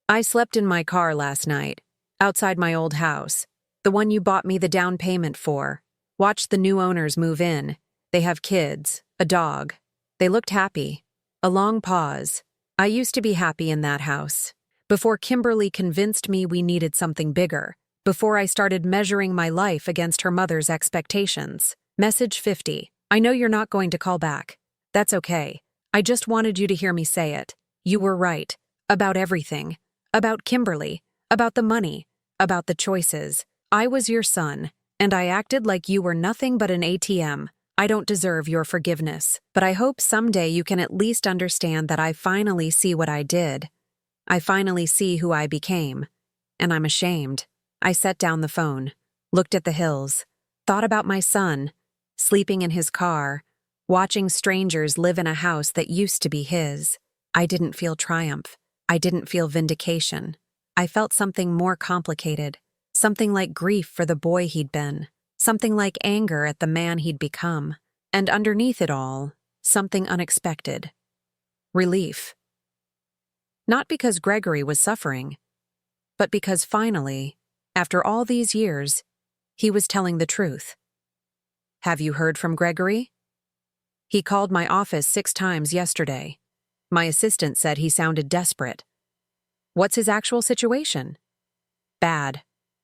"I slept in my car last night, outside my old house, the one you bought me the down payment for. Watched the new owners move in. They have kids, a dog. They looked happy. A long pause. I used to be happy in that house. Before Kimberly convinced me we needed something bigger. Before I started measuring my life against her mother's expectations." Message 50. "I know you're not going to call back. That's okay. I just wanted you to hear me say it. You were right. About everything. About Kimberly. About the money. About the choices. I was your son, And I acted like you were nothing but an ATM. I don't deserve your forgiveness, but I hope someday you can at least understand that I finally see what I did. I finally see who I became. And I'm ashamed. I set down the phone, looked at the hills, thought about my son, sleeping in his car, watching strangers live in a house that used to be his. I didn't feel triumph. I didn't feel vindication. I felt something more complicated, something like grief for the boy he'd been, something like anger at the man he'd become, and underneath it all, something unexpected. Relief. Not because Gregory was suffering, but because finally, after all these years, he was telling the truth. Have you heard from Gregory? He called my office 6 times yesterday. My assistant said he sounded desperate. What's his actual situation? Bad.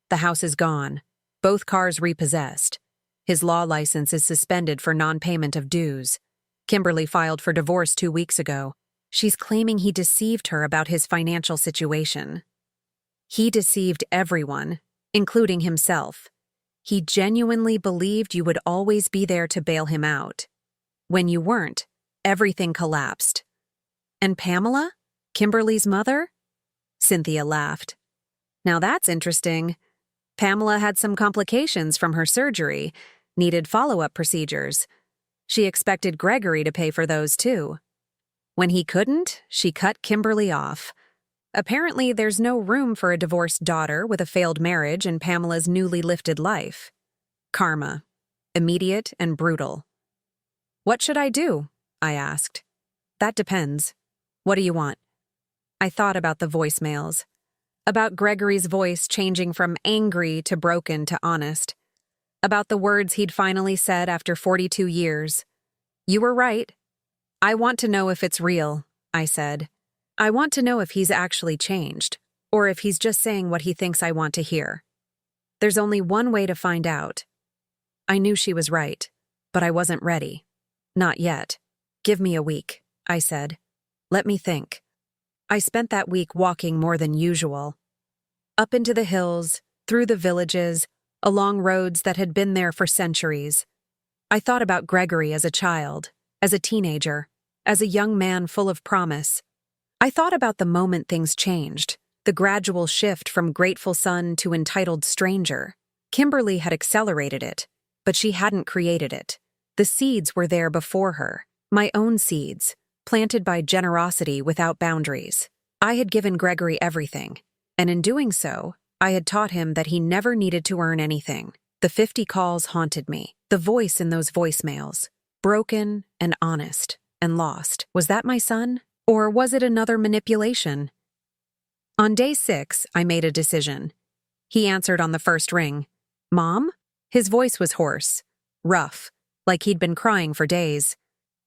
The house is gone. Both cars repossessed. His law license is suspended for non-payment of dues. Kimberly filed for divorce 2 weeks ago. She's claiming he deceived her about his financial situation. He deceived everyone, including himself. He genuinely believed you would always be there to bail him out. When you weren't, everything collapsed. And Pamela? Kimberly's mother? Cynthia laughed. Now that's interesting. Pamela had some complications from her surgery, needed follow-up procedures. She expected Gregory to pay for those too. When he couldn't, she cut Kimberly off. Apparently, there's no room for a divorced daughter with a failed marriage in Pamela's newly lifted life. Karma. Immediate and brutal. What should I do? I asked. That depends. What do you want? I thought about the voicemails. About Gregory's voice changing from angry to broken to honest. About the words he'd finally said after 42 years. You were right. I want to know if it's real, I said. I want to know if he's actually changed, or if he's just saying what he thinks I want to hear. There's only one way to find out. I knew she was right, but I wasn't ready. Not yet. Give me a week, I said. Let me think. I spent that week walking more than usual. Up into the hills, through the villages, along roads that had been there for centuries. I thought about Gregory as a child, as a teenager, as a young man full of promise. I thought about the moment things changed, the gradual shift from grateful son to entitled stranger. Kimberly had accelerated it, but she hadn't created it. The seeds were there before her, my own seeds, planted by generosity without boundaries. I had given Gregory everything, and in doing so, I had taught him that he never needed to earn anything. The 50 calls haunted me, the voice in those voicemails, broken and honest and lost. Was that my son? Or was it another manipulation? On day 6, I made a decision. He answered on the first ring. Mom? His voice was hoarse, rough, like he'd been crying for days.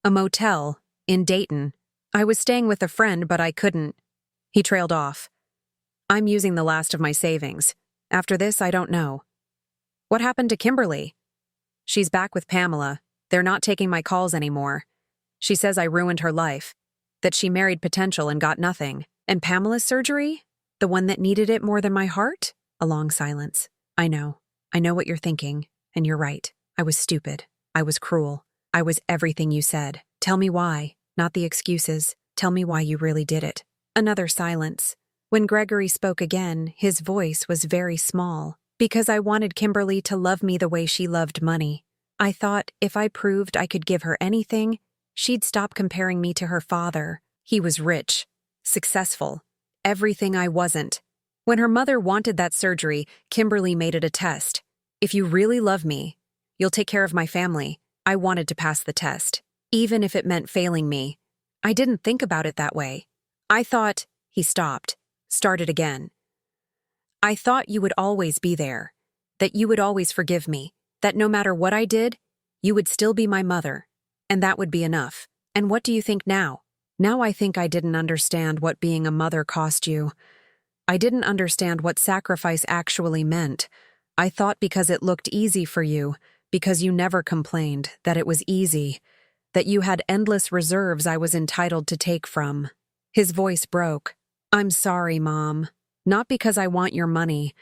A motel, in Dayton. I was staying with a friend, but I couldn't. He trailed off. I'm using the last of my savings. After this, I don't know. What happened to Kimberly? She's back with Pamela. They're not taking my calls anymore. She says I ruined her life. That she married potential and got nothing. And Pamela's surgery? The one that needed it more than my heart? A long silence. I know what you're thinking, and you're right. I was stupid. I was cruel. I was everything you said. Tell me why, not the excuses. Tell me why you really did it. Another silence. When Gregory spoke again, his voice was very small. Because I wanted Kimberly to love me the way she loved money. I thought if I proved I could give her anything, she'd stop comparing me to her father. He was rich, successful, everything I wasn't. When her mother wanted that surgery, Kimberly made it a test. If you really love me, you'll take care of my family. I wanted to pass the test, even if it meant failing me. I didn't think about it that way. I thought, he stopped, started again. I thought you would always be there, that you would always forgive me, that no matter what I did, you would still be my mother. And that would be enough. And what do you think now? Now I think I didn't understand what being a mother cost you. I didn't understand what sacrifice actually meant. I thought because it looked easy for you, because you never complained, that it was easy, that you had endless reserves I was entitled to take from. His voice broke. I'm sorry, Mom. Not because I want your money.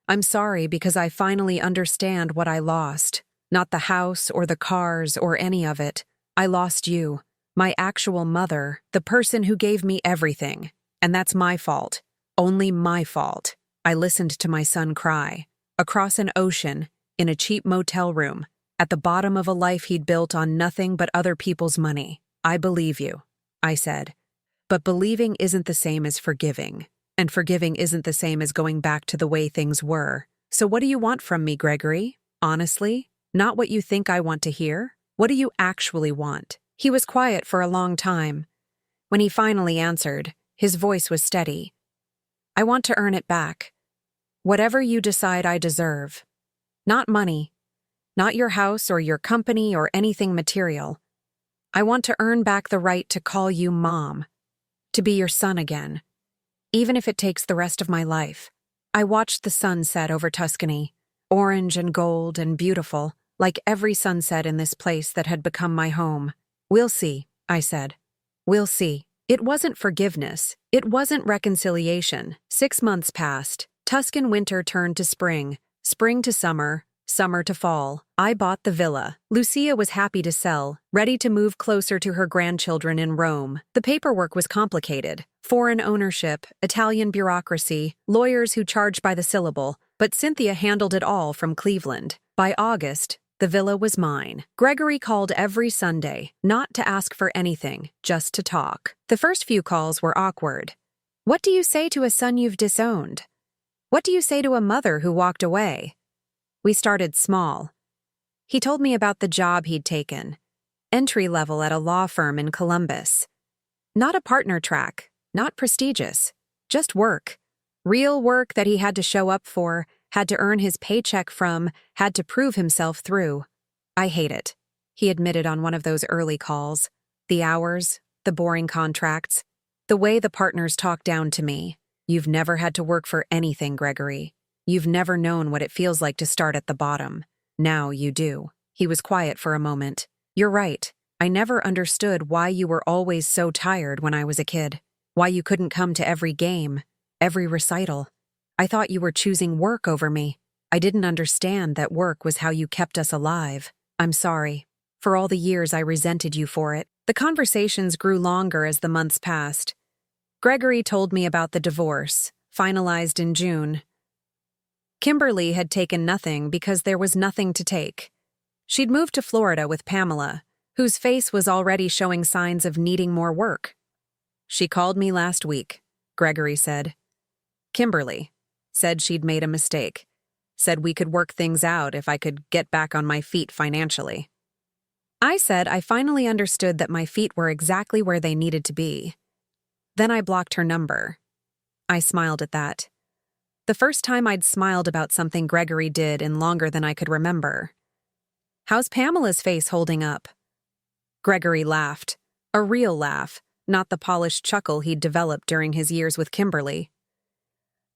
I'm sorry because I finally understand what I lost. Not the house or the cars or any of it. I lost you, my actual mother, the person who gave me everything. And that's my fault. Only my fault. I listened to my son cry. Across an ocean, in a cheap motel room, at the bottom of a life he'd built on nothing but other people's money. I believe you, I said. But believing isn't the same as forgiving. And forgiving isn't the same as going back to the way things were. So what do you want from me, Gregory? Honestly? Not what you think I want to hear? What do you actually want? He was quiet for a long time. When he finally answered, his voice was steady. I want to earn it back. Whatever you decide I deserve. Not money. Not your house or your company or anything material. I want to earn back the right to call you Mom. To be your son again. Even if it takes the rest of my life. I watched the sun set over Tuscany, orange and gold and beautiful, like every sunset in this place that had become my home. We'll see, I said. We'll see. It wasn't forgiveness. It wasn't reconciliation. 6 months passed. Tuscan winter turned to spring, spring to summer, summer to fall. I bought the villa. Lucia was happy to sell, ready to move closer to her grandchildren in Rome. The paperwork was complicated. Foreign ownership, Italian bureaucracy, lawyers who charged by the syllable, but Cynthia handled it all from Cleveland. By August, the villa was mine. Gregory called every Sunday, not to ask for anything, just to talk. The first few calls were awkward. What do you say to a son you've disowned? What do you say to a mother who walked away? We started small. He told me about the job he'd taken. Entry level at a law firm in Columbus. Not a partner track, not prestigious. Just work. Real work that he had to show up for, had to earn his paycheck from, had to prove himself through. I hate it, he admitted on one of those early calls. The hours, the boring contracts, the way the partners talk down to me. You've never had to work for anything, Gregory. You've never known what it feels like to start at the bottom. Now you do. He was quiet for a moment. You're right. I never understood why you were always so tired when I was a kid. Why you couldn't come to every game, every recital. I thought you were choosing work over me. I didn't understand that work was how you kept us alive. I'm sorry. For all the years I resented you for it. The conversations grew longer as the months passed. Gregory told me about the divorce, finalized in June. Kimberly had taken nothing because there was nothing to take. She'd moved to Florida with Pamela, whose face was already showing signs of needing more work. She called me last week, Gregory said. Kimberly said she'd made a mistake, said we could work things out if I could get back on my feet financially. I said I finally understood that my feet were exactly where they needed to be. Then I blocked her number. I smiled at that. The first time I'd smiled about something Gregory did in longer than I could remember. How's Pamela's face holding up? Gregory laughed. A real laugh, not the polished chuckle he'd developed during his years with Kimberly.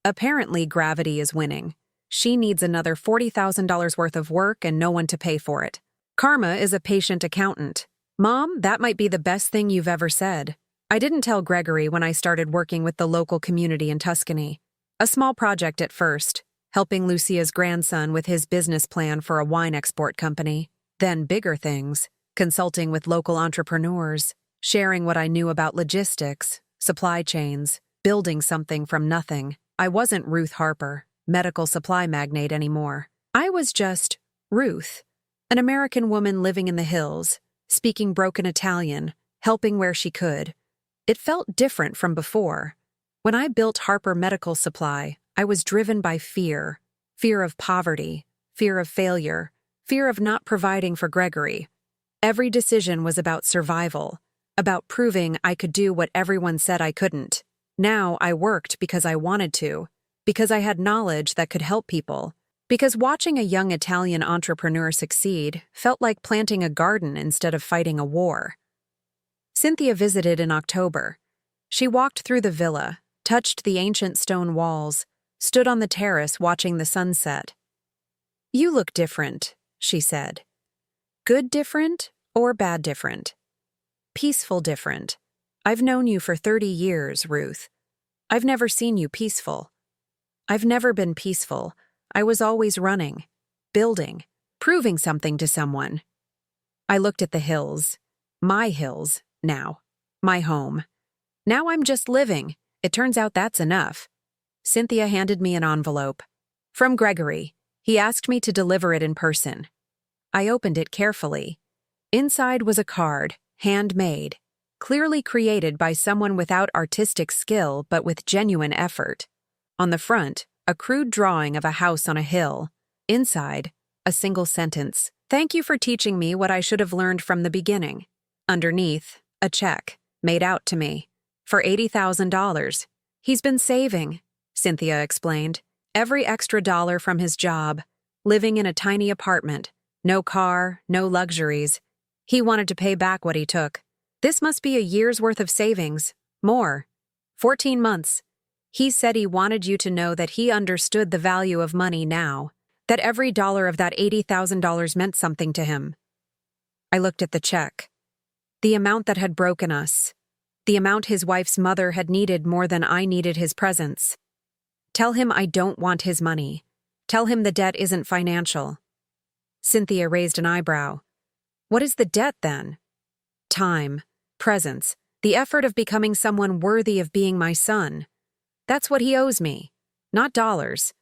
Apparently, gravity is winning. She needs another $40,000 worth of work and no one to pay for it. Karma is a patient accountant. Mom, that might be the best thing you've ever said. I didn't tell Gregory when I started working with the local community in Tuscany. A small project at first, helping Lucia's grandson with his business plan for a wine export company. Then bigger things, consulting with local entrepreneurs, sharing what I knew about logistics, supply chains, building something from nothing. I wasn't Ruth Harper, medical supply magnate anymore. I was just Ruth, an American woman living in the hills, speaking broken Italian, helping where she could. It felt different from before. When I built Harper Medical Supply, I was driven by fear. Fear of poverty, fear of failure, fear of not providing for Gregory. Every decision was about survival, about proving I could do what everyone said I couldn't. Now I worked because I wanted to, because I had knowledge that could help people, because watching a young Italian entrepreneur succeed felt like planting a garden instead of fighting a war. Cynthia visited in October. She walked through the villa, touched the ancient stone walls, stood on the terrace watching the sunset. You look different, she said. Good different or bad different? Peaceful different. I've known you for 30 years, Ruth. I've never seen you peaceful. I've never been peaceful. I was always running, building, proving something to someone. I looked at the hills. My hills, now. My home. Now I'm just living. It turns out that's enough. Cynthia handed me an envelope. From Gregory. He asked me to deliver it in person. I opened it carefully. Inside was a card, handmade, clearly created by someone without artistic skill but with genuine effort. On the front, a crude drawing of a house on a hill. Inside, a single sentence. Thank you for teaching me what I should have learned from the beginning. Underneath, a check, made out to me, for $80,000. He's been saving, Cynthia explained. Every extra dollar from his job, living in a tiny apartment, no car, no luxuries. He wanted to pay back what he took. This must be a year's worth of savings. More. 14 months. He said he wanted you to know that he understood the value of money now, that every dollar of that $80,000 meant something to him. I looked at the check. The amount that had broken us. The amount his wife's mother had needed more than I needed his presence. Tell him I don't want his money. Tell him the debt isn't financial. Cynthia raised an eyebrow. What is the debt then? Time, presence, the effort of becoming someone worthy of being my son. That's what he owes me, not dollars.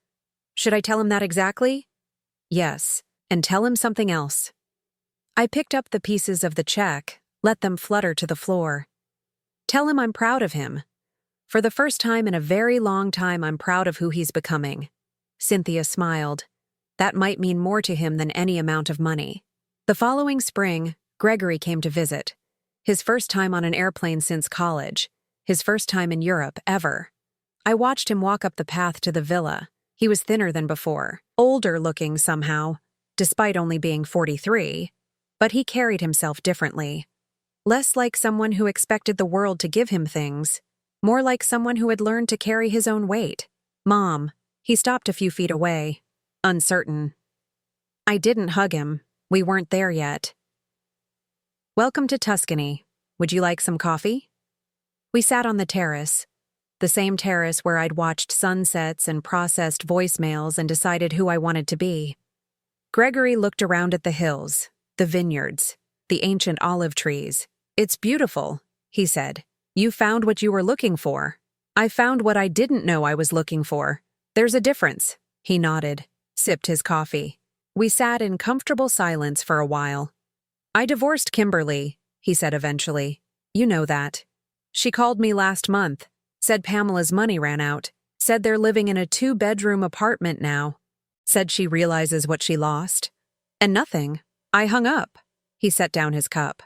Should I tell him that exactly? Yes, and tell him something else. I picked up the pieces of the check, let them flutter to the floor. Tell him I'm proud of him. For the first time in a very long time, I'm proud of who he's becoming. Cynthia smiled. That might mean more to him than any amount of money. The following spring, Gregory came to visit. His first time on an airplane since college. His first time in Europe, ever. I watched him walk up the path to the villa. He was thinner than before, older looking somehow, despite only being 43. But he carried himself differently. Less like someone who expected the world to give him things. More like someone who had learned to carry his own weight. Mom. He stopped a few feet away. Uncertain. I didn't hug him. We weren't there yet. Welcome to Tuscany. Would you like some coffee? We sat on the terrace. The same terrace where I'd watched sunsets and processed voicemails and decided who I wanted to be. Gregory looked around at the hills, the vineyards, the ancient olive trees. It's beautiful, he said. You found what you were looking for. I found what I didn't know I was looking for. There's a difference. He nodded, sipped his coffee. We sat in comfortable silence for a while. I divorced Kimberly, he said eventually. You know that. She called me last month, said Pamela's money ran out, said they're living in a 2-bedroom apartment now, said she realizes what she lost. And nothing. I hung up. He set down his cup.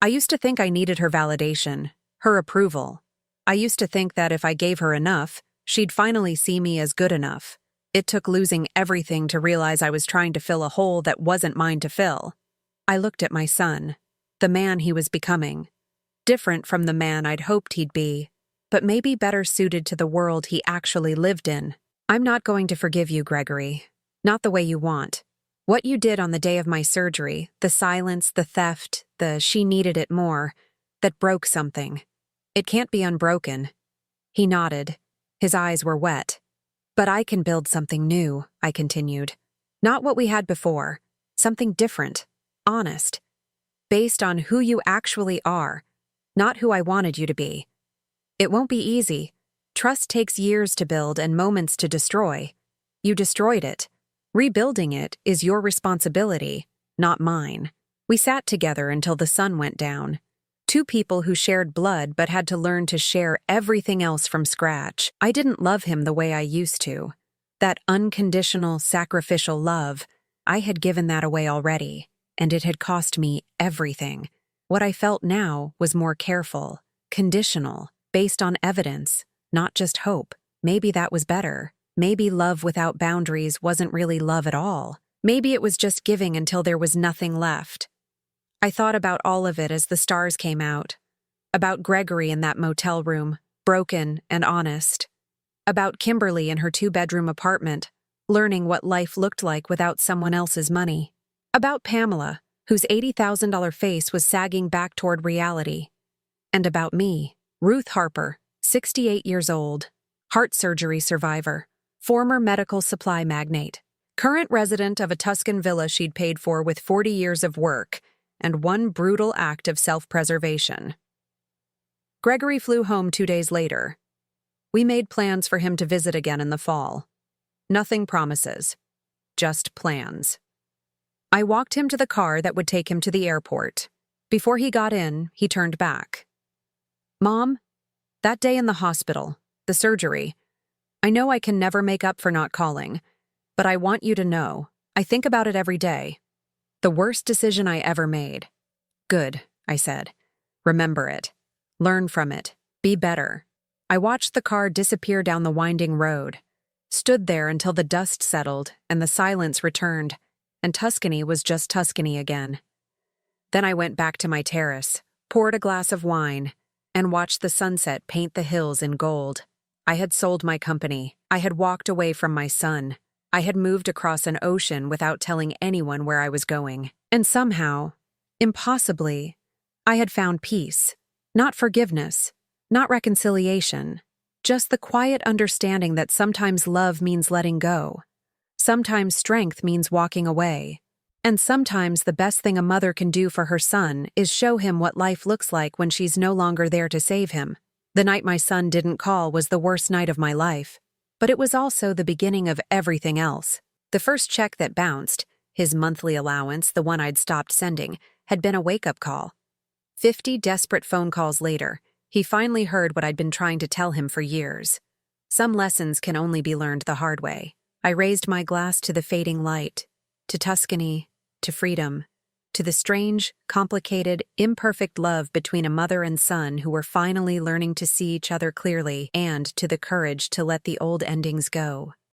I used to think I needed her validation. Her approval. I used to think that if I gave her enough, she'd finally see me as good enough. It took losing everything to realize I was trying to fill a hole that wasn't mine to fill. I looked at my son, the man he was becoming. Different from the man I'd hoped he'd be, but maybe better suited to the world he actually lived in. I'm not going to forgive you, Gregory. Not the way you want. What you did on the day of my surgery, the silence, the theft, the she needed it more, that broke something. It can't be unbroken. He nodded. His eyes were wet. But I can build something new, I continued. Not what we had before. Something different. Honest. Based on who you actually are. Not who I wanted you to be. It won't be easy. Trust takes years to build and moments to destroy. You destroyed it. Rebuilding it is your responsibility, not mine. We sat together until the sun went down. 2 people who shared blood but had to learn to share everything else from scratch. I didn't love him the way I used to. That unconditional, sacrificial love, I had given that away already, and it had cost me everything. What I felt now was more careful, conditional, based on evidence, not just hope. Maybe that was better. Maybe love without boundaries wasn't really love at all. Maybe it was just giving until there was nothing left. I thought about all of it as the stars came out. About Gregory in that motel room, broken and honest. About Kimberly in her 2-bedroom apartment, learning what life looked like without someone else's money. About Pamela, whose $80,000 face was sagging back toward reality. And about me, Ruth Harper, 68 years old, heart surgery survivor, Former medical supply magnate. Current resident of a Tuscan villa she'd paid for with 40 years of work and one brutal act of self-preservation. Gregory flew home 2 days later. We made plans for him to visit again in the fall. Nothing promises, just plans. I walked him to the car that would take him to the airport. Before he got in, he turned back. "Mom, that day in the hospital, the surgery, I know I can never make up for not calling, but I want you to know, I think about it every day. The worst decision I ever made." "Good," I said. "Remember it. Learn from it. Be better." I watched the car disappear down the winding road, stood there until the dust settled and the silence returned, and Tuscany was just Tuscany again. Then I went back to my terrace, poured a glass of wine, and watched the sunset paint the hills in gold. I had sold my company. I had walked away from my son. I had moved across an ocean without telling anyone where I was going. And somehow, impossibly, I had found peace. Not forgiveness, not reconciliation, just the quiet understanding that sometimes love means letting go. Sometimes strength means walking away. And sometimes the best thing a mother can do for her son is show him what life looks like when she's no longer there to save him. The night my son didn't call was the worst night of my life, but it was also the beginning of everything else. The first check that bounced, his monthly allowance, the one I'd stopped sending, had been a wake-up call. 50 desperate phone calls later, he finally heard what I'd been trying to tell him for years. Some lessons can only be learned the hard way. I raised my glass to the fading light, to Tuscany, to freedom, to the strange, complicated, imperfect love between a mother and son who were finally learning to see each other clearly, and to the courage to let the old endings go.